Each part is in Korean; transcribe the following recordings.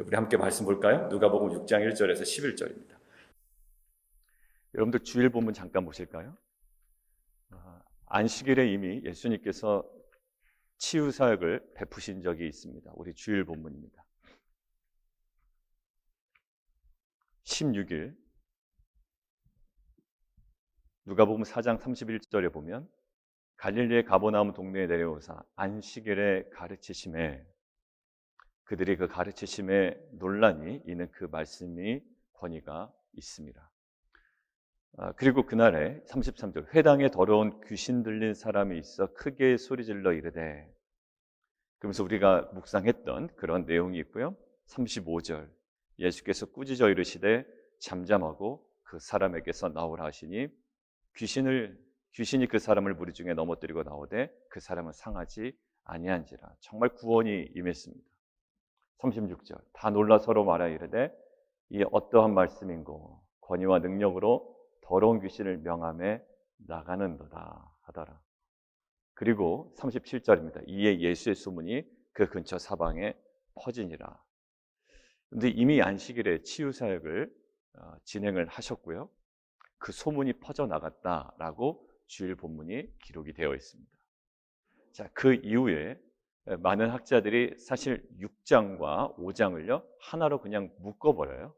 우리 함께 말씀 볼까요? 누가복음 6장 1절에서 11절입니다. 여러분들 주일 본문 잠깐 보실까요? 안식일에 이미 예수님께서 치유 사역을 베푸신 적이 있습니다. 우리 주일 본문입니다. 16일 누가복음 4장 31절에 보면 갈릴리의 가버나움 동네에 내려오사 안식일에 가르치심에, 그들이 그 가르치심에 논란이 있는 그 말씀이 권위가 있습니다. 그리고 그날에 33절 회당에 더러운 귀신 들린 사람이 있어 크게 소리질러 이르되, 그러면서 우리가 묵상했던 그런 내용이 있고요. 35절 예수께서 꾸짖어 이르시되 잠잠하고 그 사람에게서 나오라 하시니 귀신이 그 사람을 무리 중에 넘어뜨리고 나오되 그 사람은 상하지 아니한지라. 정말 구원이 임했습니다. 36절 다 놀라 서로 말하 이르되 이 어떠한 말씀인고 권위와 능력으로 더러운 귀신을 명함에 나가는도다 하더라. 그리고 37절입니다. 이에 예수의 소문이 그 근처 사방에 퍼지니라. 그런데 이미 안식일에 치유 사역을 진행을 하셨고요. 그 소문이 퍼져나갔다라고 주일 본문이 기록이 되어 있습니다. 자, 그 이후에 많은 학자들이 사실 6장과 5장을요 하나로 그냥 묶어버려요.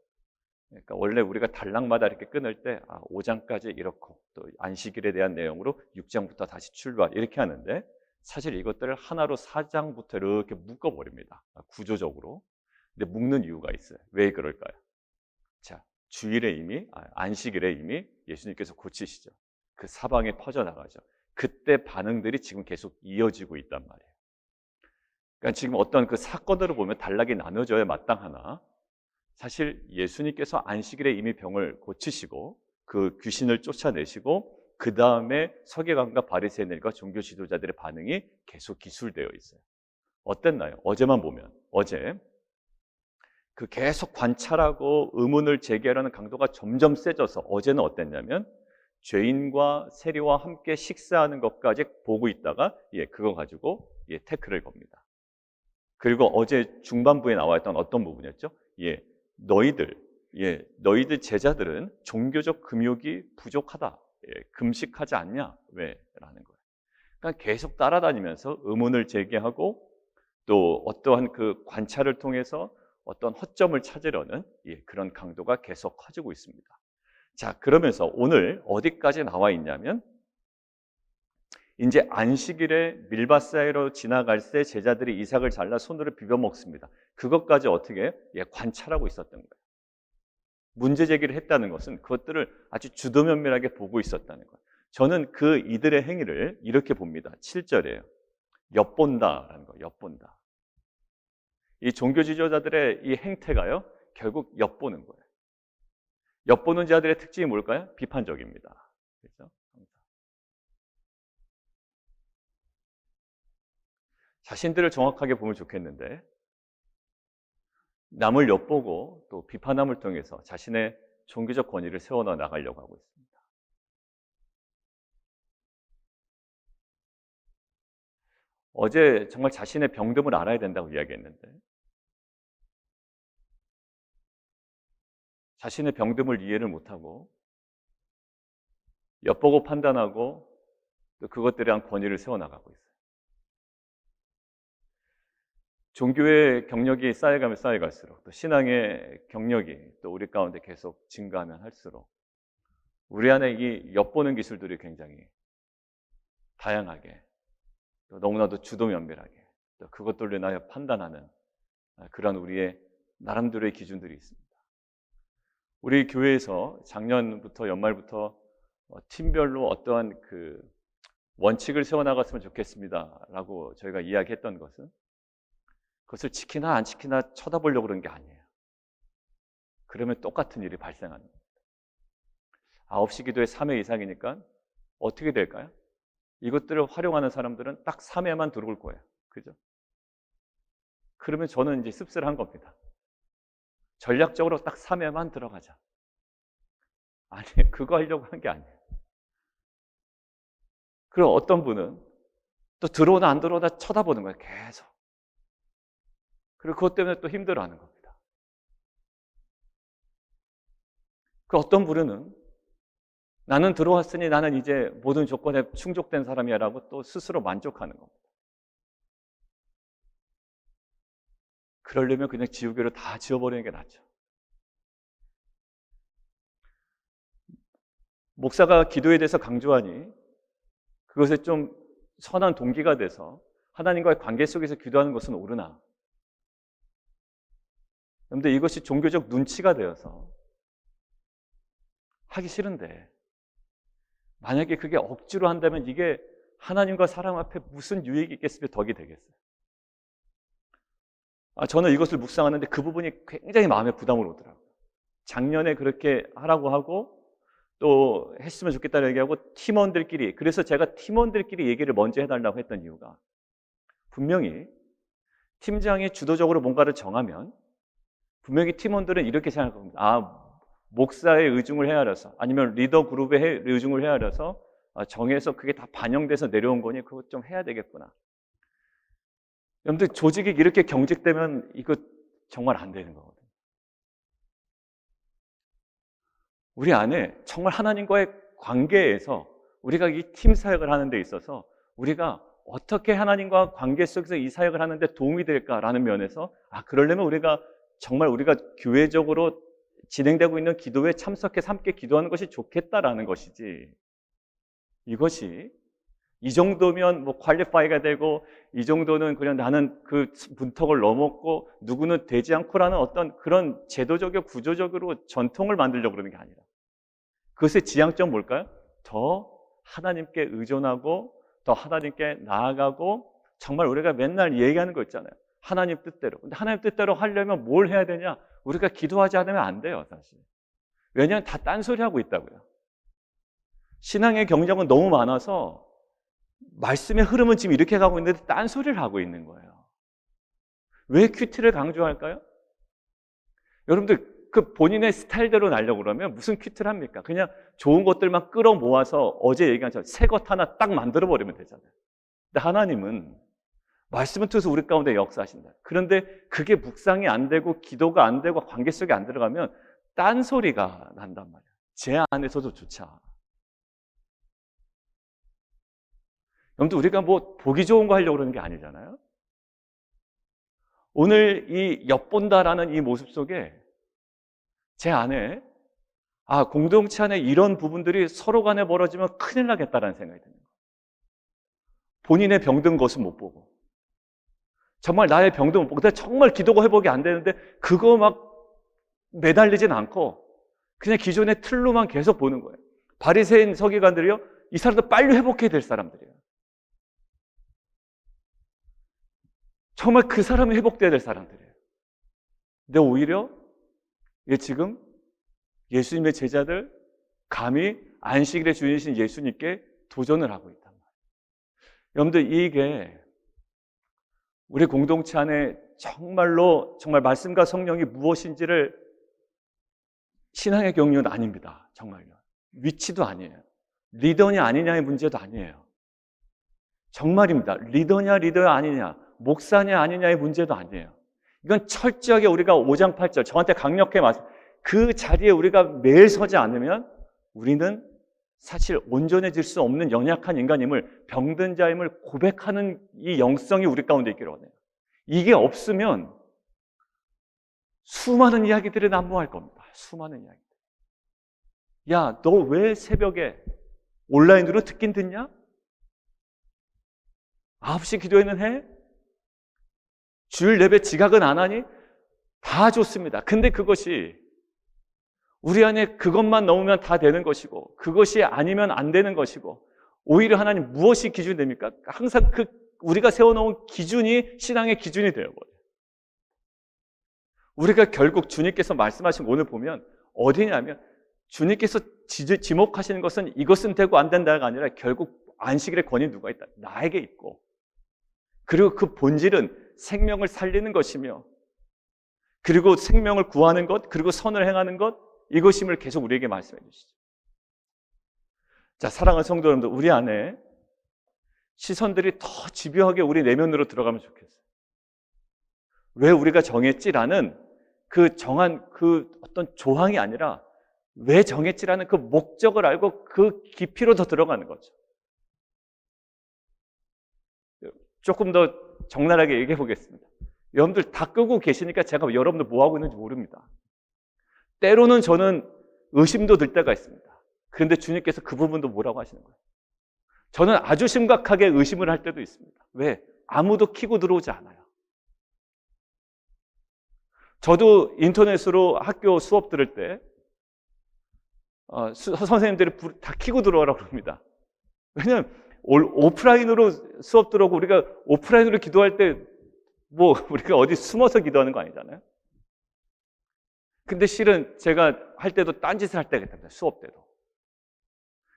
그러니까 원래 우리가 단락마다 이렇게 끊을 때 5장까지 이렇고 또 안식일에 대한 내용으로 6장부터 다시 출발 이렇게 하는데, 사실 이것들을 하나로 4장부터 이렇게 묶어버립니다. 구조적으로. 근데 묶는 이유가 있어요. 왜 그럴까요? 자, 주일에 이미 안식일에 이미 예수님께서 고치시죠. 그 사방에 퍼져나가죠. 그때 반응들이 지금 계속 이어지고 있단 말이에요. 그러니까 지금 어떤 그 사건들을 보면 단락이 나눠져야 마땅하나, 사실 예수님께서 안식일에 이미 병을 고치시고 그 귀신을 쫓아내시고 그 다음에 서기관과 바리새인들과 종교 지도자들의 반응이 계속 기술되어 있어요. 어땠나요? 어제만 보면 어제 그 계속 관찰하고 의문을 제기하려는 강도가 점점 세져서 어제는 어땠냐면 죄인과 세리와 함께 식사하는 것까지 보고 있다가 그거 가지고 태클을 겁니다. 그리고 어제 중반부에 나와 있던 어떤 부분이었죠? 너희들 제자들은 종교적 금욕이 부족하다. 금식하지 않냐? 왜? 라는 거예요. 그러니까 계속 따라다니면서 의문을 제기하고 또 어떠한 그 관찰을 통해서 어떤 허점을 찾으려는 그런 강도가 계속 커지고 있습니다. 자, 그러면서 오늘 어디까지 나와 있냐면 이제 안식일에 밀밭 사이로 지나갈 때 제자들이 이삭을 잘라 손으로 비벼 먹습니다. 그것까지 어떻게 관찰하고 있었던 거예요. 문제 제기를 했다는 것은 그것들을 아주 주도면밀하게 보고 있었다는 거예요. 저는 그 이들의 행위를 이렇게 봅니다. 7절이에요. 엿본다라는 거예요. 엿본다. 이 종교 지도자들의 이 행태가요, 결국 엿보는 거예요. 엿보는 자들의 특징이 뭘까요? 비판적입니다. 그렇죠? 자신들을 정확하게 보면 좋겠는데 남을 엿보고 또 비판함을 통해서 자신의 종교적 권위를 세워놔 나가려고 하고 있습니다. 어제 정말 자신의 병듦을 알아야 된다고 이야기했는데 자신의 병듦을 이해를 못하고 엿보고 판단하고 또 그것들에 대한 권위를 세워나가고 있어요. 종교의 경력이 쌓여가면 쌓여갈수록 또 신앙의 경력이 또 우리 가운데 계속 증가하면 할수록 우리 안에 이 엿보는 기술들이 굉장히 다양하게 또 너무나도 주도면밀하게 또 그것들로 인하여 판단하는 그런 우리의 나름대로의 기준들이 있습니다. 우리 교회에서 작년부터 연말부터 팀별로 어떠한 그 원칙을 세워나갔으면 좋겠습니다라고 저희가 이야기했던 것은 그것을 지키나 안 지키나 쳐다보려고 그러는 게 아니에요. 그러면 똑같은 일이 발생합니다. 9시 기도에 3회 이상이니까 어떻게 될까요? 이것들을 활용하는 사람들은 딱 3회만 들어올 거예요. 그죠? 그러면 저는 이제 씁쓸한 겁니다. 전략적으로 딱 3회만 들어가자. 아니, 그거 하려고 하는 게 아니에요. 그럼 어떤 분은 또 들어오나 안 들어오나 쳐다보는 거예요. 계속. 그리고 그것 때문에 또 힘들어하는 겁니다. 그 어떤 부류는 나는 들어왔으니 나는 이제 모든 조건에 충족된 사람이야라고 또 스스로 만족하는 겁니다. 그러려면 그냥 지우개로 다 지워버리는 게 낫죠. 목사가 기도에 대해서 강조하니 그것에 좀 선한 동기가 돼서 하나님과의 관계 속에서 기도하는 것은 옳으나, 그런데 이것이 종교적 눈치가 되어서 하기 싫은데, 만약에 그게 억지로 한다면 이게 하나님과 사람 앞에 무슨 유익이 있겠으며 덕이 되겠어요. 저는 이것을 묵상하는데 그 부분이 굉장히 마음에 부담으로 오더라고요. 작년에 그렇게 하라고 하고 또 했으면 좋겠다는 얘기하고 팀원들끼리, 그래서 제가 팀원들끼리 얘기를 먼저 해달라고 했던 이유가, 분명히 팀장이 주도적으로 뭔가를 정하면 분명히 팀원들은 이렇게 생각합니다. 목사의 의중을 헤아려서, 아니면 리더 그룹의 의중을 헤아려서 정해서 그게 다 반영돼서 내려온 거니 그거 좀 해야 되겠구나. 여러분들, 조직이 이렇게 경직되면 이거 정말 안 되는 거거든요. 우리 안에 정말 하나님과의 관계에서 우리가 이 팀 사역을 하는 데 있어서 우리가 어떻게 하나님과 관계 속에서 이 사역을 하는 데 도움이 될까라는 면에서 그러려면 우리가 정말 우리가 교회적으로 진행되고 있는 기도에 참석해서 함께 기도하는 것이 좋겠다라는 것이지, 이것이 이 정도면 뭐 퀄리파이가 되고 이 정도는 그냥 나는 그 문턱을 넘었고 누구는 되지 않고라는 어떤 그런 제도적이고 구조적으로 전통을 만들려고 그러는 게 아니라, 그것의 지향점 뭘까요? 더 하나님께 의존하고 더 하나님께 나아가고, 정말 우리가 맨날 얘기하는 거 있잖아요. 하나님 뜻대로. 근데 하나님 뜻대로 하려면 뭘 해야 되냐? 우리가 기도하지 않으면 안 돼요, 사실. 왜냐하면 다 딴소리 하고 있다고요. 신앙의 경력은 너무 많아서 말씀의 흐름은 지금 이렇게 가고 있는데 딴소리를 하고 있는 거예요. 왜 큐티를 강조할까요? 여러분들, 그 본인의 스타일대로 날려고 그러면 무슨 큐티를 합니까? 그냥 좋은 것들만 끌어모아서 어제 얘기한 것처럼 새 것 하나 딱 만들어버리면 되잖아요. 근데 하나님은 말씀을 통해서 우리 가운데 역사하신다. 그런데 그게 묵상이 안 되고 기도가 안 되고 관계 속에 안 들어가면 딴소리가 난단 말이에요. 제 안에서도 조차. 여러분들, 우리가 뭐 보기 좋은 거 하려고 그러는 게 아니잖아요. 오늘 이 엿본다라는 이 모습 속에 제 안에 공동체 안에 이런 부분들이 서로 간에 벌어지면 큰일 나겠다라는 생각이 드는 거예요. 본인의 병든 것은 못 보고, 정말 나의 병도 못 보고, 내가 정말 기도가 회복이 안 되는데 그거 막 매달리진 않고 그냥 기존의 틀로만 계속 보는 거예요. 바리새인 서기관들이요, 이 사람들 빨리 회복해야 될 사람들이에요. 정말 그 사람이 회복돼야 될 사람들이에요. 근데 오히려 지금 예수님의 제자들 감히 안식일의 주인이신 예수님께 도전을 하고 있단 말이에요. 여러분들, 이게 우리 공동체 안에 정말로 정말 말씀과 성령이 무엇인지를, 신앙의 경륜은 아닙니다. 정말요. 위치도 아니에요. 리더냐 아니냐의 문제도 아니에요. 정말입니다. 리더냐 아니냐, 목사냐 아니냐의 문제도 아니에요. 이건 철저하게 우리가 5장 8절 저한테 강력하게 그 자리에 우리가 매일 서지 않으면 우리는 사실 온전해질 수 없는 연약한 인간임을, 병든 자임을 고백하는 이 영성이 우리 가운데 있기를 원해요. 이게 없으면 수많은 이야기들이 난무할 겁니다. 수많은 이야기들. 야, 너 왜 새벽에 온라인으로 듣긴 듣냐? 9시 기도회는 해? 주일 예배 지각은 안 하니? 다 좋습니다. 근데 그것이 우리 안에 그것만 넣으면 다 되는 것이고, 그것이 아니면 안 되는 것이고, 오히려 하나님 무엇이 기준이 됩니까? 항상 우리가 세워놓은 기준이 신앙의 기준이 되어버려요. 우리가 결국 주님께서 말씀하신 오늘 보면 어디냐면, 주님께서 지목하시는 것은 이것은 되고 안 된다가 아니라 결국 안식일의 권위 누가 있다? 나에게 있고, 그리고 그 본질은 생명을 살리는 것이며, 그리고 생명을 구하는 것, 그리고 선을 행하는 것, 이것임을 계속 우리에게 말씀해 주시죠. 자, 사랑하는 성도 여러분들, 우리 안에 시선들이 더 집요하게 우리 내면으로 들어가면 좋겠어요. 왜 우리가 정했지라는 그 정한 그 어떤 조항이 아니라 왜 정했지라는 그 목적을 알고 그 깊이로 더 들어가는 거죠. 조금 더 적나라하게 얘기해 보겠습니다. 여러분들 다 끄고 계시니까 제가 여러분들 뭐 하고 있는지 모릅니다. 때로는 저는 의심도 들 때가 있습니다. 그런데 주님께서 그 부분도 뭐라고 하시는 거예요? 저는 아주 심각하게 의심을 할 때도 있습니다. 왜? 아무도 켜고 들어오지 않아요. 저도 인터넷으로 학교 수업 들을 때 선생님들이 다 켜고 들어오라고 그럽니다. 왜냐하면 오프라인으로 수업 들어오고 우리가 오프라인으로 기도할 때 뭐 우리가 어디 숨어서 기도하는 거 아니잖아요. 근데 실은 제가 할 때도 딴짓을 할 때가 있답니다. 수업 때도.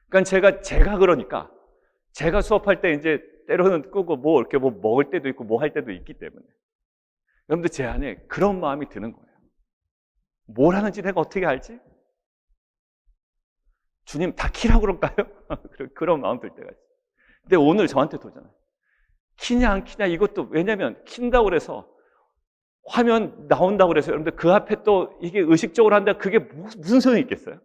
그러니까 제가 그러니까 제가 수업할 때 이제 때로는 끄고 뭐 이렇게 뭐 먹을 때도 있고 뭐 할 때도 있기 때문에 여러분들 제 안에 그런 마음이 드는 거예요. 뭘 하는지 내가 어떻게 알지? 주님 다 키라고 그럴까요? 그런 마음 들 때가 있어요. 근데 오늘 저한테 도전해요. 키냐 안 키냐 이것도 왜냐면 킨다고 그래서 화면 나온다고 그래서 여러분들 그 앞에 또 이게 의식적으로 한다 그게 무슨 소용이 있겠어요?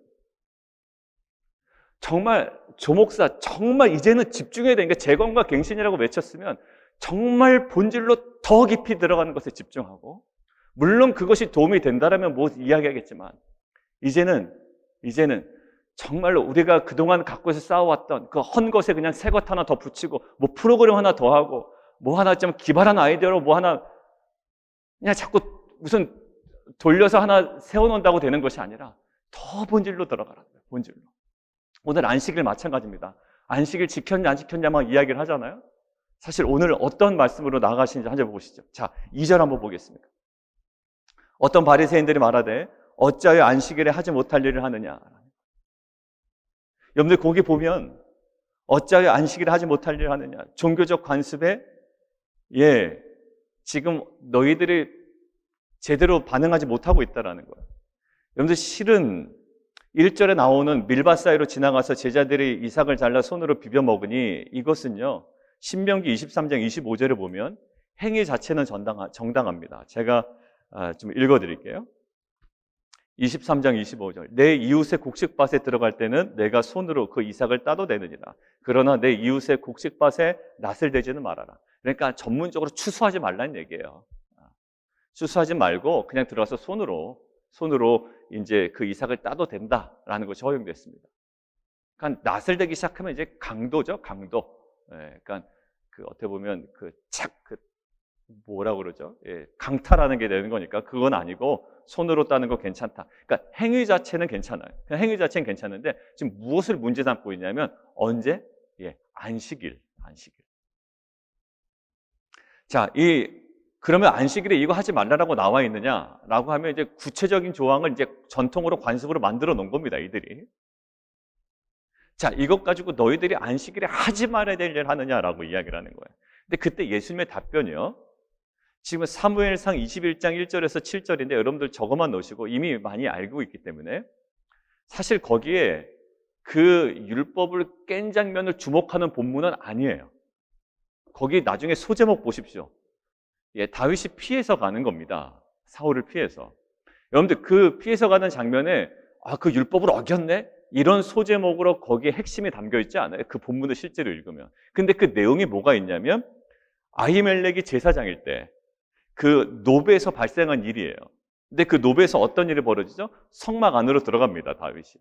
정말 조목사 정말 이제는 집중해야 되니까 재건과 갱신이라고 외쳤으면 정말 본질로 더 깊이 들어가는 것에 집중하고 물론 그것이 도움이 된다라면 뭐 이야기하겠지만 이제는 정말로 우리가 그동안 갖고서 쌓아왔던 그 헌 것에 그냥 새 것 하나 더 붙이고 뭐 프로그램 하나 더 하고 뭐 하나 좀 기발한 아이디어로 뭐 하나 그냥 자꾸 무슨 돌려서 하나 세워놓는다고 되는 것이 아니라 더 본질로 들어가라. 본질로. 오늘 안식일 마찬가지입니다. 안식일 지켰냐 안 지켰냐만 이야기를 하잖아요. 사실 오늘 어떤 말씀으로 나아가시는지 한번 보시죠. 자, 2절 한번 보겠습니다. 어떤 바리새인들이 말하되 어찌하여 안식일에 하지 못할 일을 하느냐. 여러분들 거기 보면 어찌하여 안식일에 하지 못할 일을 하느냐. 종교적 관습에 지금 너희들이 제대로 반응하지 못하고 있다는 거예요. 여러분들 실은 1절에 나오는 밀밭 사이로 지나가서 제자들이 이삭을 잘라 손으로 비벼 먹으니 이것은요. 신명기 23장 25절에 보면 행위 자체는 정당합니다. 제가 좀 읽어드릴게요. 23장 25절 내 이웃의 곡식밭에 들어갈 때는 내가 손으로 그 이삭을 따도 되느니라. 그러나 내 이웃의 곡식밭에 낫을 대지는 말아라. 그러니까 전문적으로 추수하지 말라는 얘기예요. 추수하지 말고 그냥 들어가서 손으로 이제 그 이삭을 따도 된다라는 것이 허용됐습니다. 그러니까 낫을 대기 시작하면 이제 강도죠, 강도. 그러니까 그 어떻게 보면 뭐라고 그러죠? 강탈하는 게 되는 거니까 그건 아니고 손으로 따는 거 괜찮다. 그러니까 행위 자체는 괜찮아요. 행위 자체는 괜찮은데 지금 무엇을 문제 삼고 있냐면 언제? 안식일. 자, 그러면 안식일에 이거 하지 말라라고 나와 있느냐라고 하면 이제 구체적인 조항을 이제 전통으로 관습으로 만들어 놓은 겁니다, 이들이. 자, 이것 가지고 너희들이 안식일에 하지 말아야 될 일 하느냐라고 이야기를 하는 거예요. 근데 그때 예수님의 답변이요. 지금 사무엘상 21장 1절에서 7절인데 여러분들 저것만 넣으시고 이미 많이 알고 있기 때문에 사실 거기에 그 율법을 깬 장면을 주목하는 본문은 아니에요. 거기 나중에 소제목 보십시오. 다윗이 피해서 가는 겁니다. 사울을 피해서. 여러분들 그 피해서 가는 장면에 그 율법을 어겼네? 이런 소제목으로 거기에 핵심이 담겨 있지 않아요? 그 본문을 실제로 읽으면. 근데 그 내용이 뭐가 있냐면 아히멜렉이 제사장일 때 그 노베에서 발생한 일이에요. 근데 그 노베에서 어떤 일이 벌어지죠? 성막 안으로 들어갑니다, 다윗이.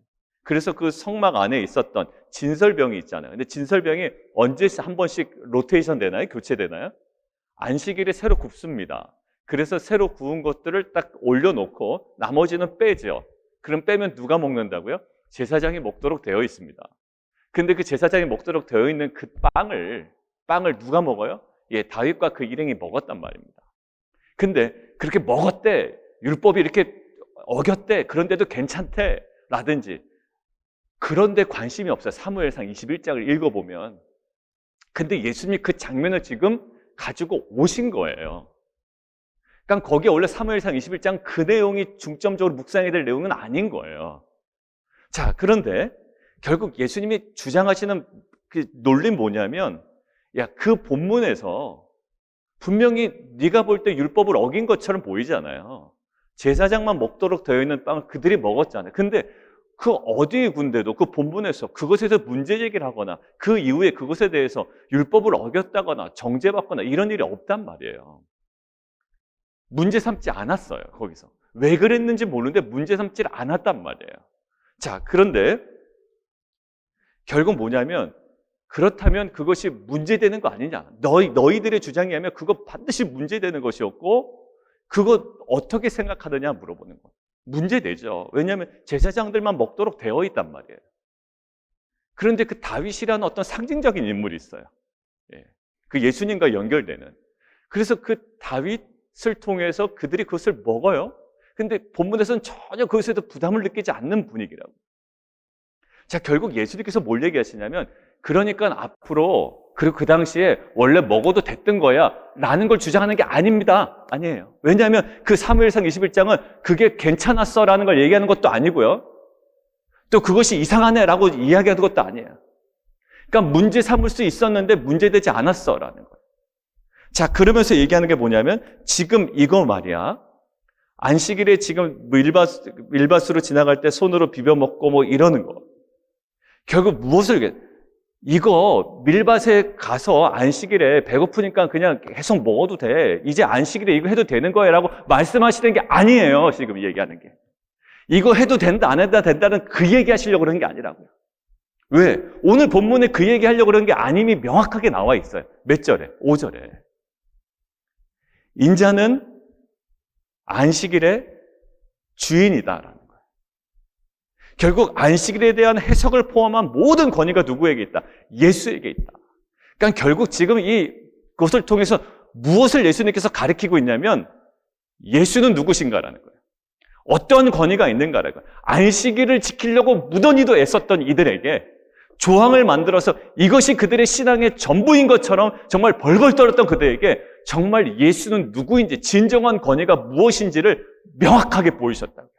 그래서 그 성막 안에 있었던 진설병이 있잖아요. 근데 진설병이 언제 한 번씩 로테이션 되나요? 교체되나요? 안식일에 새로 굽습니다. 그래서 새로 구운 것들을 딱 올려놓고 나머지는 빼죠. 그럼 빼면 누가 먹는다고요? 제사장이 먹도록 되어 있습니다. 근데 그 제사장이 먹도록 되어 있는 그 빵을 누가 먹어요? 다윗과 그 일행이 먹었단 말입니다. 근데 그렇게 먹었대, 율법이 이렇게 어겼대, 그런데도 괜찮대 라든지 그런데 관심이 없어요. 사무엘상 21장을 읽어보면. 근데 예수님이 그 장면을 지금 가지고 오신 거예요. 그러니까 거기에 원래 사무엘상 21장 그 내용이 중점적으로 묵상해야 될 내용은 아닌 거예요. 자, 그런데 결국 예수님이 주장하시는 그 논리는 뭐냐면 그 본문에서 분명히 네가 볼 때 율법을 어긴 것처럼 보이잖아요. 제사장만 먹도록 되어 있는 빵을 그들이 먹었잖아요. 근데 그 어디 군데도 그 본문에서 그것에 대해서 문제 제기를 하거나 그 이후에 그것에 대해서 율법을 어겼다거나 정죄받거나 이런 일이 없단 말이에요. 문제 삼지 않았어요. 거기서. 왜 그랬는지 모르는데 문제 삼지 않았단 말이에요. 자, 그런데 결국 뭐냐면 그렇다면 그것이 문제되는 거 아니냐. 너희들의 주장에 하면 그거 반드시 문제되는 것이었고 그거 어떻게 생각하느냐 물어보는 거예요. 문제되죠. 왜냐하면 제사장들만 먹도록 되어 있단 말이에요. 그런데 그 다윗이라는 어떤 상징적인 인물이 있어요. 예. 그 예수님과 연결되는. 그래서 그 다윗을 통해서 그들이 그것을 먹어요. 근데 본문에서는 전혀 그것에도 부담을 느끼지 않는 분위기라고. 자, 결국 예수님께서 뭘 얘기하시냐면 그러니까 앞으로 그리고 그 당시에 원래 먹어도 됐던 거야 라는 걸 주장하는 게 아닙니다. 아니에요. 왜냐하면 그 사무엘상 21장은 그게 괜찮았어 라는 걸 얘기하는 것도 아니고요. 또 그것이 이상하네 라고 이야기하는 것도 아니에요. 그러니까 문제 삼을 수 있었는데 문제되지 않았어 라는 거예요. 자, 그러면서 얘기하는 게 뭐냐면 지금 이거 말이야. 안식일에 지금 밀밭으로 지나갈 때 손으로 비벼 먹고 뭐 이러는 거. 결국 무엇을 이거 밀밭에 가서 안식일에 배고프니까 그냥 계속 먹어도 돼. 이제 안식일에 이거 해도 되는 거야 라고 말씀하시는 게 아니에요. 지금 얘기하는 게. 이거 해도 된다 안 해도 된다는 그 얘기 하시려고 그러는 게 아니라고요. 왜? 오늘 본문에 그 얘기 하려고 그러는 게 아님이 명확하게 나와 있어요. 몇 절에? 5절에. 인자는 안식일의 주인이다라는 거예요. 결국 안식일에 대한 해석을 포함한 모든 권위가 누구에게 있다? 예수에게 있다. 그러니까 결국 지금 이것을 통해서 무엇을 예수님께서 가르치고 있냐면 예수는 누구신가라는 거예요. 어떤 권위가 있는가라는 거예요. 안식일을 지키려고 무던히도 애썼던 이들에게 조항을 만들어서 이것이 그들의 신앙의 전부인 것처럼 정말 벌벌 떨었던 그들에게 정말 예수는 누구인지 진정한 권위가 무엇인지를 명확하게 보이셨다고요.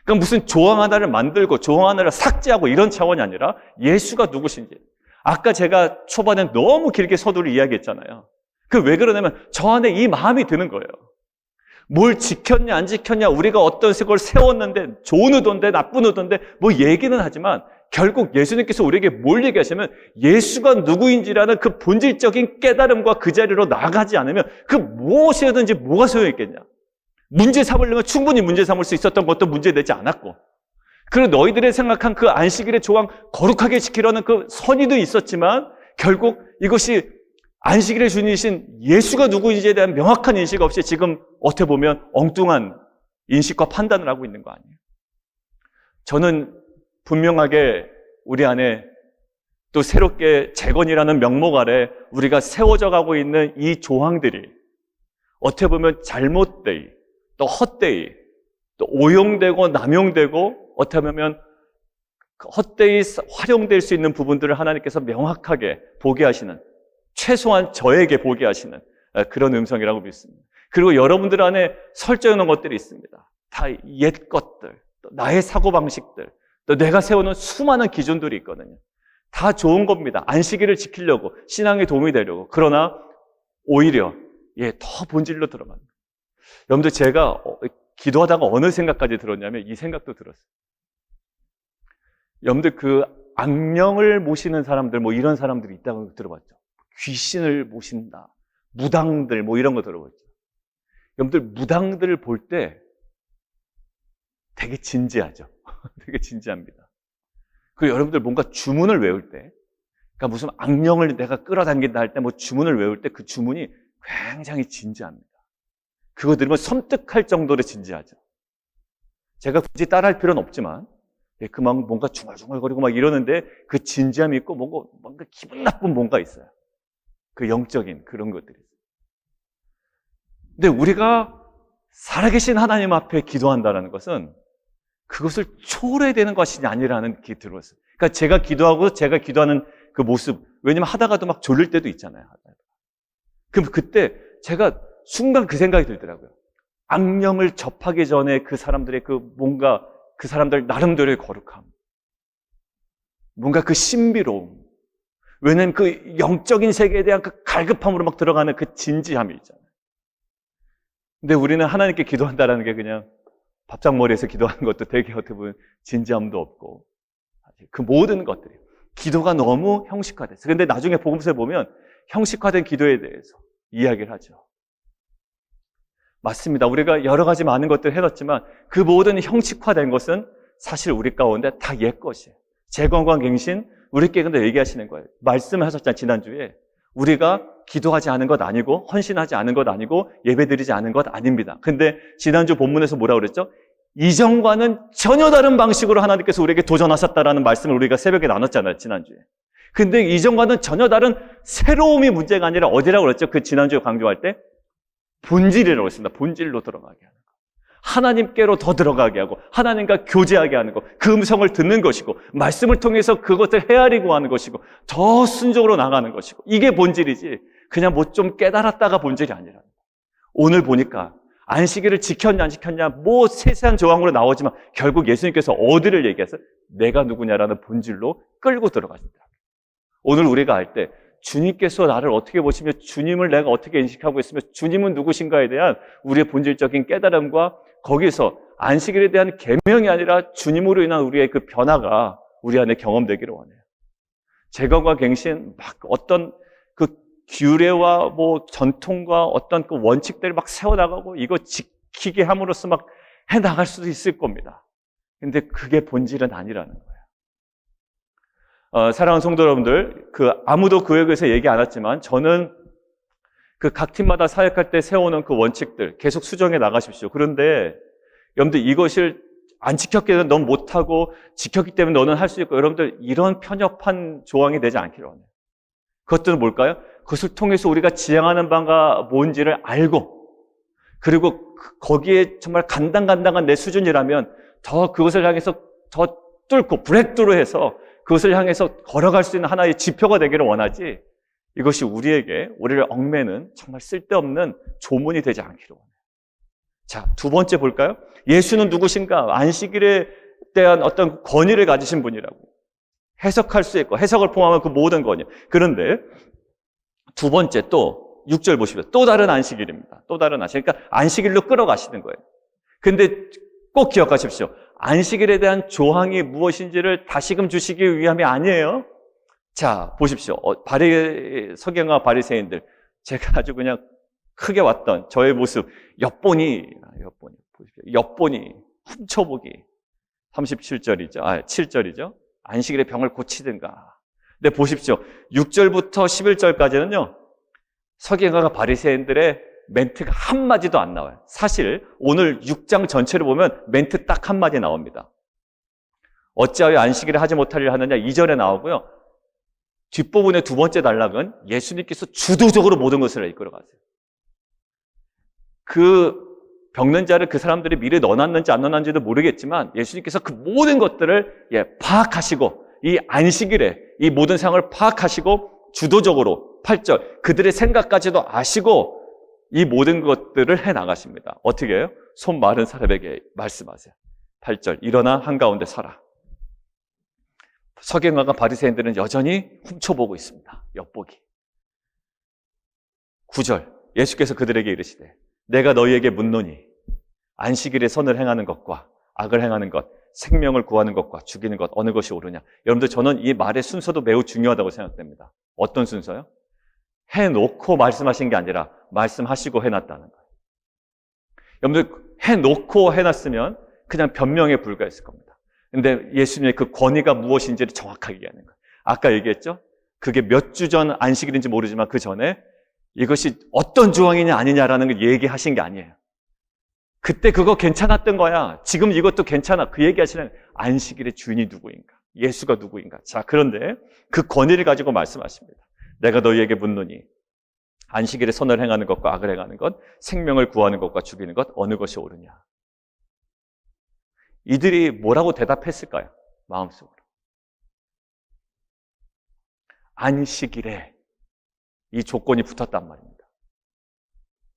그러니까 무슨 조항 하나를 만들고 조항 하나를 삭제하고 이런 차원이 아니라 예수가 누구신지. 아까 제가 초반에 너무 길게 서두를 이야기했잖아요. 그 왜 그러냐면 저 안에 이 마음이 드는 거예요. 뭘 지켰냐 안 지켰냐 우리가 어떤 걸 세웠는데 좋은 의도인데 나쁜 의도인데 뭐 얘기는 하지만 결국 예수님께서 우리에게 뭘 얘기하시면 예수가 누구인지라는 그 본질적인 깨달음과 그 자리로 나가지 않으면 그 무엇이든지 뭐가 소용있겠냐. 문제 삼으려면 충분히 문제 삼을 수 있었던 것도 문제되지 않았고 그리고 너희들이 생각한 그 안식일의 조항 거룩하게 지키려는 그 선의도 있었지만 결국 이것이 안식일의 주인이신 예수가 누구인지에 대한 명확한 인식 없이 지금 어떻게 보면 엉뚱한 인식과 판단을 하고 있는 거 아니에요. 저는 분명하게 우리 안에 또 새롭게 재건이라는 명목 아래 우리가 세워져 가고 있는 이 조항들이 어떻게 보면 잘못되이 또 헛되이 또 오용되고 남용되고 어떻게 보면 헛되이 활용될 수 있는 부분들을 하나님께서 명확하게 보게 하시는 최소한 저에게 보게 하시는 그런 음성이라고 믿습니다. 그리고 여러분들 안에 설정해 놓은 것들이 있습니다. 다 옛 것들, 또 나의 사고방식들, 또 내가 세우는 수많은 기준들이 있거든요. 다 좋은 겁니다. 안식일을 지키려고, 신앙에 도움이 되려고. 그러나 오히려 더 본질로 들어갑니다. 여러분들 제가 기도하다가 어느 생각까지 들었냐면 이 생각도 들었어요. 여러분들 그 악령을 모시는 사람들 뭐 이런 사람들이 있다고 들어봤죠. 귀신을 모신다. 무당들 뭐 이런 거 들어봤죠. 여러분들 무당들을 볼 때 되게 진지하죠. 되게 진지합니다. 그리고 여러분들 뭔가 주문을 외울 때 그러니까 무슨 악령을 내가 끌어당긴다 할 때 뭐 주문을 외울 때 그 주문이 굉장히 진지합니다. 그거 들으면 섬뜩할 정도로 진지하죠. 제가 굳이 따라할 필요는 없지만 그 막 뭔가 중얼중얼거리고 막 이러는데 그 진지함이 있고 뭔가 기분 나쁜 뭔가 있어요. 그 영적인 그런 것들이. 근데 우리가 살아계신 하나님 앞에 기도한다는 것은 그것을 초월해야 되는 것이 아니라는 게 들었어요. 그러니까 제가 기도하고 제가 기도하는 그 모습, 왜냐면 하다가도 막 졸릴 때도 있잖아요. 그럼 그때 제가 순간 그 생각이 들더라고요. 악령을 접하기 전에 그 사람들의 뭔가 그 사람들 나름대로의 거룩함, 뭔가 그 신비로움, 왜냐면 그 영적인 세계에 대한 그 갈급함으로 막 들어가는 그 진지함이 있잖아요. 근데 우리는 하나님께 기도한다는 게 그냥 밥상머리에서 기도하는 것도 되게 어떻게 보면 진지함도 없고 그 모든 것들이 기도가 너무 형식화됐어요. 근데 나중에 복음서에 보면 형식화된 기도에 대해서 이야기를 하죠. 맞습니다. 우리가 여러 가지 많은 것들을 해놨지만 그 모든 형식화된 것은 사실 우리 가운데 다 옛것이에요. 재건강갱신 우리께 근데 얘기하시는 거예요. 말씀을 하셨잖아요. 지난주에 우리가 기도하지 않은 것 아니고 헌신하지 않은 것 아니고 예배드리지 않은 것 아닙니다. 근데 지난주 본문에서 뭐라고 그랬죠? 이전과는 전혀 다른 방식으로 하나님께서 우리에게 도전하셨다라는 말씀을 우리가 새벽에 나눴잖아요. 지난주에. 근데 이전과는 전혀 다른 새로움이 문제가 아니라 어디라고 그랬죠? 그 지난주에 강조할 때 본질이라고 했습니다. 본질로 들어가게 하는 거. 하나님께로 더 들어가게 하고 하나님과 교제하게 하는 것, 그 음성을 듣는 것이고 말씀을 통해서 그것을 헤아리고 하는 것이고 더 순종으로 나가는 것이고 이게 본질이지 그냥 뭐 좀 깨달았다가 본질이 아니라 오늘 보니까 안식일을 지켰냐 안 지켰냐 뭐 세세한 조항으로 나오지만 결국 예수님께서 어디를 얘기해서 내가 누구냐라는 본질로 끌고 들어가신다. 오늘 우리가 할 때 주님께서 나를 어떻게 보시며 주님을 내가 어떻게 인식하고 있으며 주님은 누구신가에 대한 우리의 본질적인 깨달음과 거기서 안식일에 대한 계명이 아니라 주님으로 인한 우리의 그 변화가 우리 안에 경험되기를 원해요. 재건과 갱신 막 어떤 그 규례와 뭐 전통과 어떤 그 원칙들을 막 세워나가고 이거 지키게 함으로써 막 해나갈 수도 있을 겁니다. 근데 그게 본질은 아니라는 거예요. 사랑하는 성도 여러분들, 아무도 교회에 대해서 얘기 안 했지만 저는 그 각 팀마다 사역할 때 세우는 그 원칙들 계속 수정해 나가십시오. 그런데 여러분들 이것을 안 지켰기 때문에 넌 못하고 지켰기 때문에 너는 할 수 있고 여러분들 이런 편협한 조항이 되지 않기를 원해요. 그것들은 뭘까요? 그것을 통해서 우리가 지향하는 바가 뭔지를 알고 그리고 거기에 정말 간당간당한 내 수준이라면 더 그것을 향해서 더 뚫고 브레이크로 해서 그것을 향해서 걸어갈 수 있는 하나의 지표가 되기를 원하지 이것이 우리를 얽매는 정말 쓸데없는 조문이 되지 않기를 원해요. 자, 두 번째 볼까요? 예수는 누구신가? 안식일에 대한 어떤 권위를 가지신 분이라고 해석할 수 있고 해석을 포함한 그 모든 권위. 그런데 두 번째 또 6절 보시면 또 다른 안식일입니다. 또 다른 안식일. 그러니까 안식일로 끌어가시는 거예요. 근데 꼭 기억하십시오. 안식일에 대한 조항이 무엇인지를 다시금 주시기 위함이 아니에요. 자, 보십시오. 서기관과 바리새인들 제가 아주 그냥 크게 왔던 저의 모습 엿보니 훔쳐보기 37절이죠. 7절이죠. 안식일에 병을 고치든가. 근데 보십시오. 6절부터 11절까지는요. 서기관과 바리새인들의 멘트가 한마디도 안 나와요. 사실 오늘 6장 전체를 보면 멘트 딱 한마디 나옵니다. 어찌하여 안식일에 하지 못할 일을 하느냐 2절에 나오고요. 뒷부분의 두 번째 단락은 예수님께서 주도적으로 모든 것을 이끌어가세요. 그 병든 자를 그 사람들이 미리 넣어놨는지 안 넣어놨는지도 모르겠지만 예수님께서 그 모든 것들을 파악하시고 이 안식일에 이 모든 상황을 파악하시고 주도적으로 8절 그들의 생각까지도 아시고 이 모든 것들을 해나가십니다. 어떻게 해요? 손 마른 사람에게 말씀하세요. 8절 일어나 한가운데 서라. 서기관과 바리새인들은 여전히 훔쳐보고 있습니다. 엿보기. 9절 예수께서 그들에게 이르시되 내가 너희에게 묻노니 안식일에 선을 행하는 것과 악을 행하는 것 생명을 구하는 것과 죽이는 것 어느 것이 옳으냐. 여러분들 저는 이 말의 순서도 매우 중요하다고 생각됩니다. 어떤 순서요? 해놓고 말씀하신 게 아니라 말씀하시고 해놨다는 거예요. 여러분들 해놓고 해놨으면 그냥 변명에 불과했을 겁니다. 근데 예수님의 그 권위가 무엇인지를 정확하게 얘기하는 거예요. 아까 얘기했죠? 그게 몇 주 전 안식일인지 모르지만 그 전에 이것이 어떤 조항이냐 아니냐라는 걸 얘기하신 게 아니에요. 그때 그거 괜찮았던 거야. 지금 이것도 괜찮아. 그 얘기하시는 안식일의 주인이 누구인가? 예수가 누구인가? 자, 그런데 그 권위를 가지고 말씀하십니다. 내가 너희에게 묻노니 안식일에 선을 행하는 것과 악을 행하는 것, 생명을 구하는 것과 죽이는 것 어느 것이 옳으냐? 이들이 뭐라고 대답했을까요? 마음속으로. 안식일에 이 조건이 붙었단 말입니다.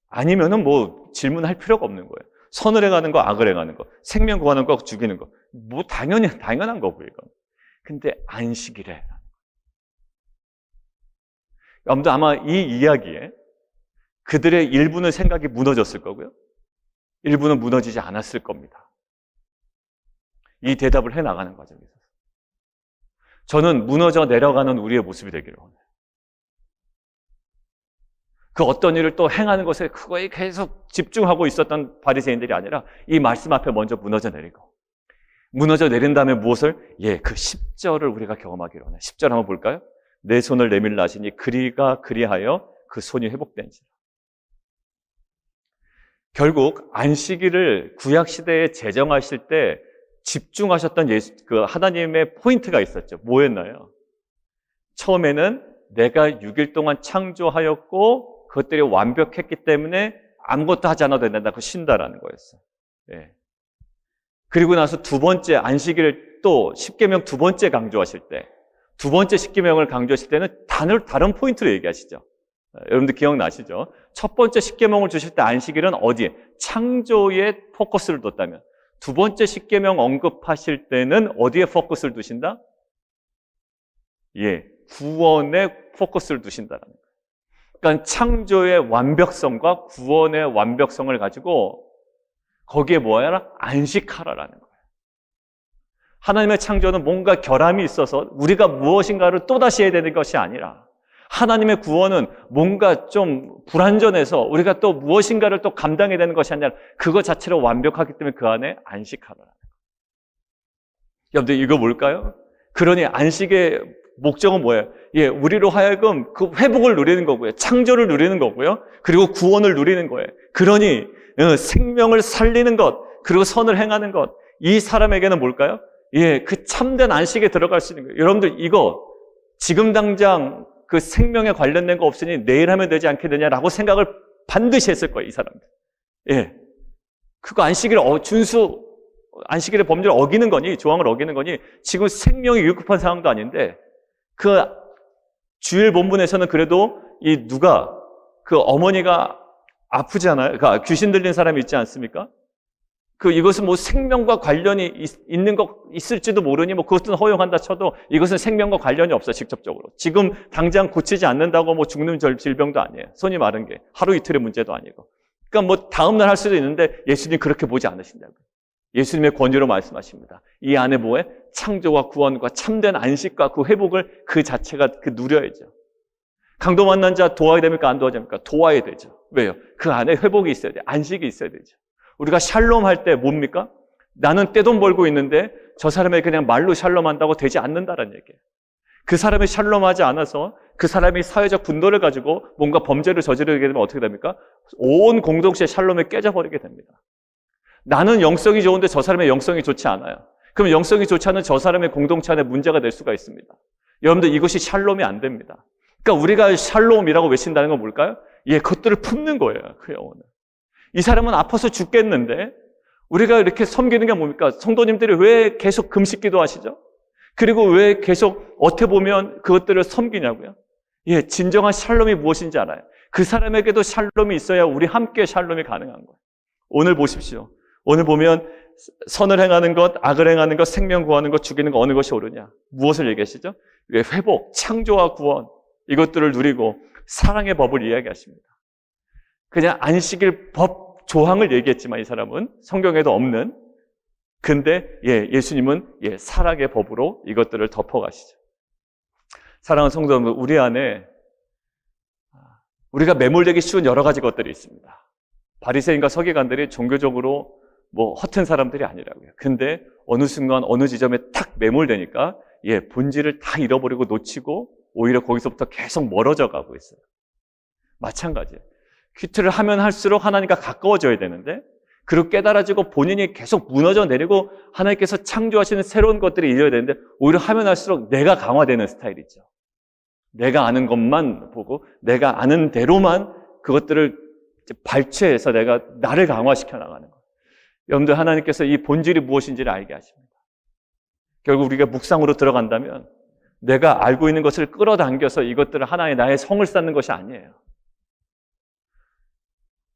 아니면은 뭐 질문할 필요가 없는 거예요. 선을 행하는 거, 악을 행하는 거, 생명 구하는 거, 죽이는 거. 뭐 당연한 거고요, 이건. 근데 안식일에. 여러분들 아마 이 이야기에 그들의 일부는 생각이 무너졌을 거고요. 일부는 무너지지 않았을 겁니다. 이 대답을 해나가는 과정에 있어서 저는 무너져 내려가는 우리의 모습이 되기를 원해요. 그 어떤 일을 또 행하는 것에 그거에 계속 집중하고 있었던 바리새인들이 아니라 이 말씀 앞에 먼저 무너져 내리고, 무너져 내린 다음에 무엇을? 그 10절을 우리가 경험하기를 원해요. 10절 한번 볼까요? 내 손을 내밀라 하시니 그리가 그리하여 그 손이 회복된지라. 결국 안식일을 구약시대에 제정하실 때 집중하셨던 그 하나님의 포인트가 있었죠. 뭐였나요? 처음에는 내가 6일 동안 창조하였고 그것들이 완벽했기 때문에 아무것도 하지 않아도 된다. 그 쉰다라는 거였어요. 예. 그리고 나서 두 번째 안식일을 또 십계명 두 번째 강조하실 때, 두 번째 십계명을 강조하실 때는 다른 포인트로 얘기하시죠. 여러분들 기억나시죠? 첫 번째 십계명을 주실 때 안식일은 어디에? 창조에 포커스를 뒀다면, 두 번째 십계명 언급하실 때는 어디에 포커스를 두신다? 구원에 포커스를 두신다라는 거예요. 그러니까 창조의 완벽성과 구원의 완벽성을 가지고 거기에 뭐야? 안식하라라는 거예요. 하나님의 창조는 뭔가 결함이 있어서 우리가 무엇인가를 또다시 해야 되는 것이 아니라, 하나님의 구원은 뭔가 좀 불완전해서 우리가 또 무엇인가를 또 감당해야 되는 것이 아니라 그것 자체로 완벽하기 때문에 그 안에 안식하라라는 거예요. 여러분들 이거 뭘까요? 그러니 안식의 목적은 뭐예요? 우리로 하여금 그 회복을 누리는 거고요. 창조를 누리는 거고요. 그리고 구원을 누리는 거예요. 그러니 생명을 살리는 것, 그리고 선을 행하는 것, 이 사람에게는 뭘까요? 그 참된 안식에 들어갈 수 있는 거예요. 여러분들 이거 지금 당장 그 생명에 관련된 거 없으니 내일 하면 되지 않겠느냐라고 생각을 반드시 했을 거예요, 이 사람들. 그거 안식일의 범죄를 어기는 거니, 조항을 어기는 거니, 지금 생명이 위급한 상황도 아닌데, 그 주일 본문에서는 그래도 그 어머니가 아프잖아요. 그 귀신 들린 사람이 있지 않습니까? 이것은 뭐 생명과 관련이 있을지도 모르니 그것은 허용한다 쳐도 이것은 생명과 관련이 없어, 직접적으로. 지금 당장 고치지 않는다고 죽는 질병도 아니에요. 손이 마른 게 하루 이틀의 문제도 아니고. 그러니까 다음날 할 수도 있는데 예수님 그렇게 보지 않으신다고요. 예수님의 권위로 말씀하십니다. 이 안에 뭐에? 창조와 구원과 참된 안식과 그 회복을 그 자체가 누려야죠. 강도 만난 자 도와야 됩니까? 안 도와야 됩니까? 도와야 되죠. 왜요? 그 안에 회복이 있어야 돼요. 안식이 있어야 되죠. 우리가 샬롬 할 때 뭡니까? 나는 떼돈 벌고 있는데 저 사람이 그냥 말로 샬롬 한다고 되지 않는다라는 얘기예요. 그 사람이 샬롬하지 않아서 그 사람이 사회적 분노를 가지고 뭔가 범죄를 저지르게 되면 어떻게 됩니까? 온 공동체 샬롬이 깨져버리게 됩니다. 나는 영성이 좋은데 저 사람의 영성이 좋지 않아요. 그럼 영성이 좋지 않은 저 사람의 공동체 안에 문제가 될 수가 있습니다. 여러분들 이것이 샬롬이 안 됩니다. 그러니까 우리가 샬롬이라고 외친다는 건 뭘까요? 그것들을 품는 거예요. 그 영혼을. 이 사람은 아파서 죽겠는데 우리가 이렇게 섬기는 게 뭡니까? 성도님들이 왜 계속 금식기도 하시죠? 그리고 왜 계속 어떻게 보면 그것들을 섬기냐고요? 진정한 샬롬이 무엇인지 알아요. 그 사람에게도 샬롬이 있어야 우리 함께 샬롬이 가능한 거예요. 오늘 보십시오. 오늘 보면 선을 행하는 것, 악을 행하는 것, 생명 구하는 것, 죽이는 것, 어느 것이 옳으냐? 무엇을 얘기하시죠? 회복, 창조와 구원, 이것들을 누리고 사랑의 법을 이야기하십니다. 그냥 안식일 법 조항을 얘기했지만 이 사람은 성경에도 없는, 근데 예수님은 사랑의 법으로 이것들을 덮어가시죠. 사랑하는 성도 여러분, 우리 안에 우리가 매몰되기 쉬운 여러 가지 것들이 있습니다. 바리새인과 서기관들이 종교적으로 허튼 사람들이 아니라고요. 근데 어느 순간 어느 지점에 탁 매몰되니까 본질을 다 잃어버리고 놓치고 오히려 거기서부터 계속 멀어져 가고 있어요. 마찬가지예요. 큐트를 하면 할수록 하나님과 가까워져야 되는데, 그리고 깨달아지고 본인이 계속 무너져 내리고 하나님께서 창조하시는 새로운 것들이 이뤄야 되는데 오히려 하면 할수록 내가 강화되는 스타일이죠. 내가 아는 것만 보고 내가 아는 대로만 그것들을 발췌해서 내가 나를 강화시켜 나가는 거예요. 여러분들, 하나님께서 이 본질이 무엇인지를 알게 하십니다. 결국 우리가 묵상으로 들어간다면 내가 알고 있는 것을 끌어당겨서 이것들을 하나의 나의 성을 쌓는 것이 아니에요.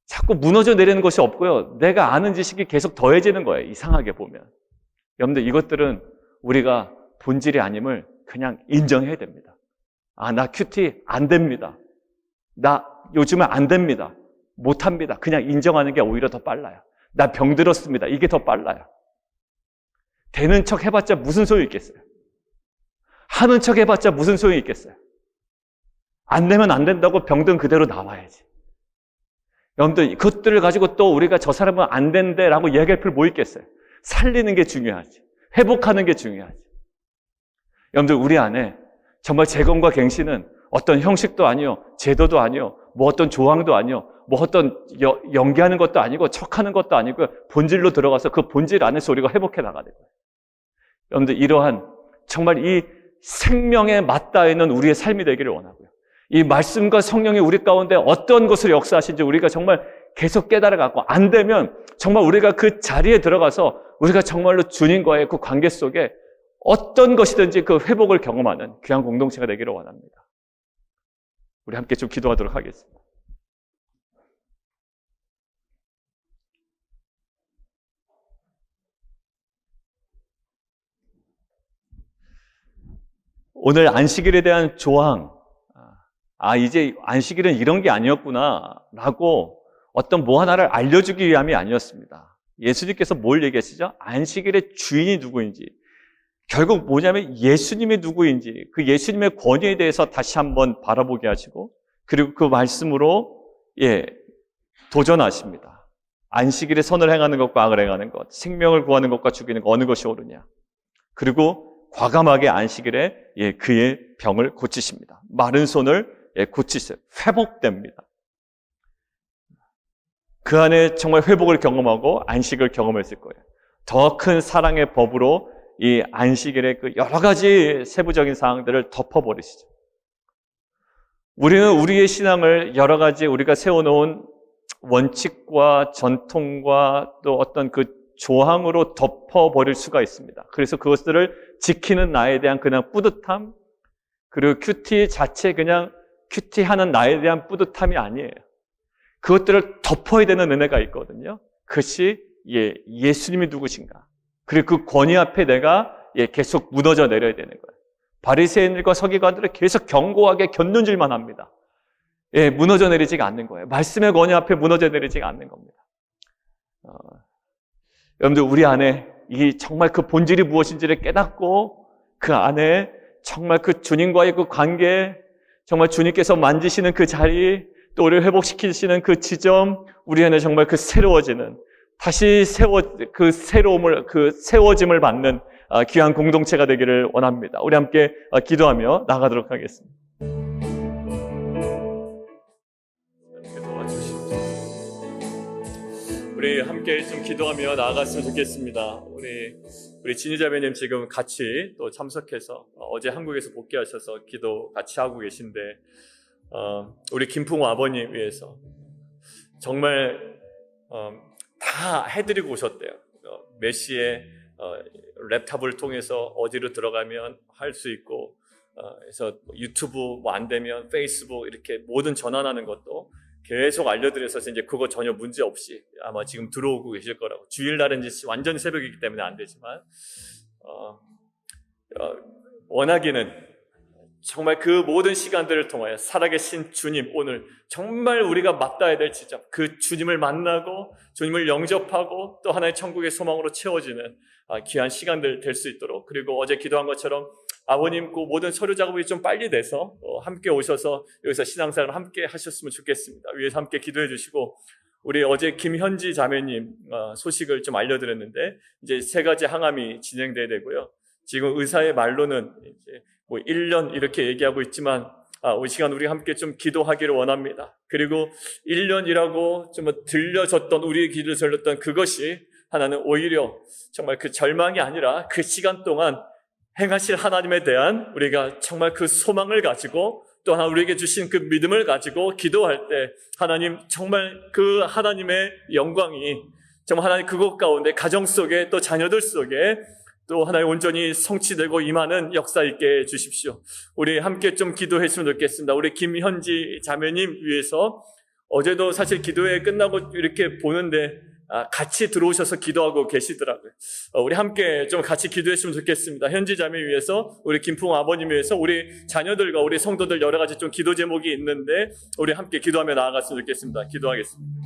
자꾸 무너져 내리는 것이 없고요. 내가 아는 지식이 계속 더해지는 거예요. 이상하게 보면. 여러분들, 이것들은 우리가 본질이 아님을 그냥 인정해야 됩니다. 나 큐티 안 됩니다. 나 요즘은 안 됩니다. 못합니다. 그냥 인정하는 게 오히려 더 빨라요. 나 병들었습니다. 이게 더 빨라요. 되는 척 해봤자 무슨 소용이 있겠어요? 하는 척 해봤자 무슨 소용이 있겠어요? 안 되면 안 된다고 병든 그대로 나와야지. 여러분들, 그것들을 가지고 또 우리가 저 사람은 안 된대 라고 이야기할 필요 뭐 있겠어요? 살리는 게 중요하지. 회복하는 게 중요하지. 여러분들, 우리 안에 정말 재건과 갱신은 어떤 형식도 아니요, 제도도 아니요, 뭐 어떤 조항도 아니요, 뭐 어떤 연기하는 것도 아니고 척하는 것도 아니고 본질로 들어가서 그 본질 안에서 우리가 회복해 나가야 돼요. 여러분들, 이러한 정말 이 생명에 맞닿아 있는 우리의 삶이 되기를 원하고요. 이 말씀과 성령이 우리 가운데 어떤 것을 역사하신지 우리가 정말 계속 깨달아갖고, 안 되면 정말 우리가 그 자리에 들어가서 우리가 정말로 주님과의 그 관계 속에 어떤 것이든지 그 회복을 경험하는 귀한 공동체가 되기를 원합니다. 우리 함께 좀 기도하도록 하겠습니다. 오늘 안식일에 대한 조항, 이제 안식일은 이런 게 아니었구나 라고 어떤 뭐 하나를 알려주기 위함이 아니었습니다. 예수님께서 뭘 얘기하시죠? 안식일의 주인이 누구인지, 결국 뭐냐면 예수님이 누구인지, 그 예수님의 권위에 대해서 다시 한번 바라보게 하시고, 그리고 그 말씀으로 도전하십니다. 안식일에 선을 행하는 것과 악을 행하는 것, 생명을 구하는 것과 죽이는 것, 어느 것이 옳으냐. 그리고 과감하게 안식일에 그의 병을 고치십니다. 마른 손을 고치세요. 회복됩니다. 그 안에 정말 회복을 경험하고 안식을 경험했을 거예요. 더 큰 사랑의 법으로 이 안식일의 그 여러 가지 세부적인 사항들을 덮어버리시죠. 우리는 우리의 신앙을 여러 가지 우리가 세워놓은 원칙과 전통과 또 어떤 그 조항으로 덮어버릴 수가 있습니다. 그래서 그것들을 지키는 나에 대한 그냥 뿌듯함, 그리고 큐티 자체 그냥 큐티하는 나에 대한 뿌듯함이 아니에요. 그것들을 덮어야 되는 은혜가 있거든요. 그것이 예수님이 누구신가, 그리고 그 권위 앞에 내가 계속 무너져 내려야 되는 거예요. 바리새인들과 서기관들은 계속 견고하게 견눈질만 합니다. 무너져 내리지가 않는 거예요. 말씀의 권위 앞에 무너져 내리지가 않는 겁니다. 여러분들, 우리 안에 이 정말 그 본질이 무엇인지를 깨닫고 그 안에 정말 그 주님과의 그 관계, 정말 주님께서 만지시는 그 자리, 또 우리를 회복시키시는 그 지점, 우리 안에 정말 그 새로워지는, 다시 세워짐을 받는 귀한 공동체가 되기를 원합니다. 우리 함께 기도하며 나가도록 하겠습니다. 우리 함께 좀 기도하며 나아갔으면 좋겠습니다. 우리 진희자매님 지금 같이 또 참석해서 어제 한국에서 복귀하셔서 기도 같이 하고 계신데, 우리 김풍호 아버님 위해서 정말 다 해드리고 오셨대요. 메시의 랩탑을 통해서 어디로 들어가면 할 수 있고, 그래서 유튜브 뭐 안 되면 페이스북 이렇게 모든 전환하는 것도 계속 알려드려서 이제 그거 전혀 문제 없이 아마 지금 들어오고 계실 거라고. 주일날은 이제 완전히 새벽이기 때문에 안 되지만, 원하기는 정말 그 모든 시간들을 통하여 살아계신 주님, 오늘 정말 우리가 맞닿아야 될 지점, 그 주님을 만나고 주님을 영접하고 또 하나의 천국의 소망으로 채워지는 귀한 시간들 될 수 있도록, 그리고 어제 기도한 것처럼 아버님 그 모든 서류 작업이 좀 빨리 돼서 함께 오셔서 여기서 신앙생활 함께 하셨으면 좋겠습니다. 위에서 함께 기도해 주시고, 우리 어제 김현지 자매님 소식을 좀 알려드렸는데 이제 3가지 항암이 진행돼야 되고요. 지금 의사의 말로는 이제 뭐 1년 이렇게 얘기하고 있지만, 이 시간 우리 함께 좀 기도하기를 원합니다. 그리고 1년이라고 좀 들려졌던, 우리의 귀를 들렸던 그것이 하나는 오히려 정말 그 절망이 아니라 그 시간 동안 행하실 하나님에 대한 우리가 정말 그 소망을 가지고 또 하나 우리에게 주신 그 믿음을 가지고 기도할 때 하나님 정말 그 하나님의 영광이 정말 하나님 그곳 가운데 가정 속에 또 자녀들 속에 또 하나님 온전히 성취되고 임하는 역사 있게 해주십시오. 우리 함께 좀 기도했으면 좋겠습니다. 우리 김현지 자매님 위해서 어제도 사실 기도회 끝나고 이렇게 보는데 같이 들어오셔서 기도하고 계시더라고요. 우리 함께 좀 같이 기도했으면 좋겠습니다. 현지 자매 위해서, 우리 김풍 아버님 위해서, 우리 자녀들과 우리 성도들 여러 가지 좀 기도 제목이 있는데 우리 함께 기도하며 나아갔으면 좋겠습니다. 기도하겠습니다.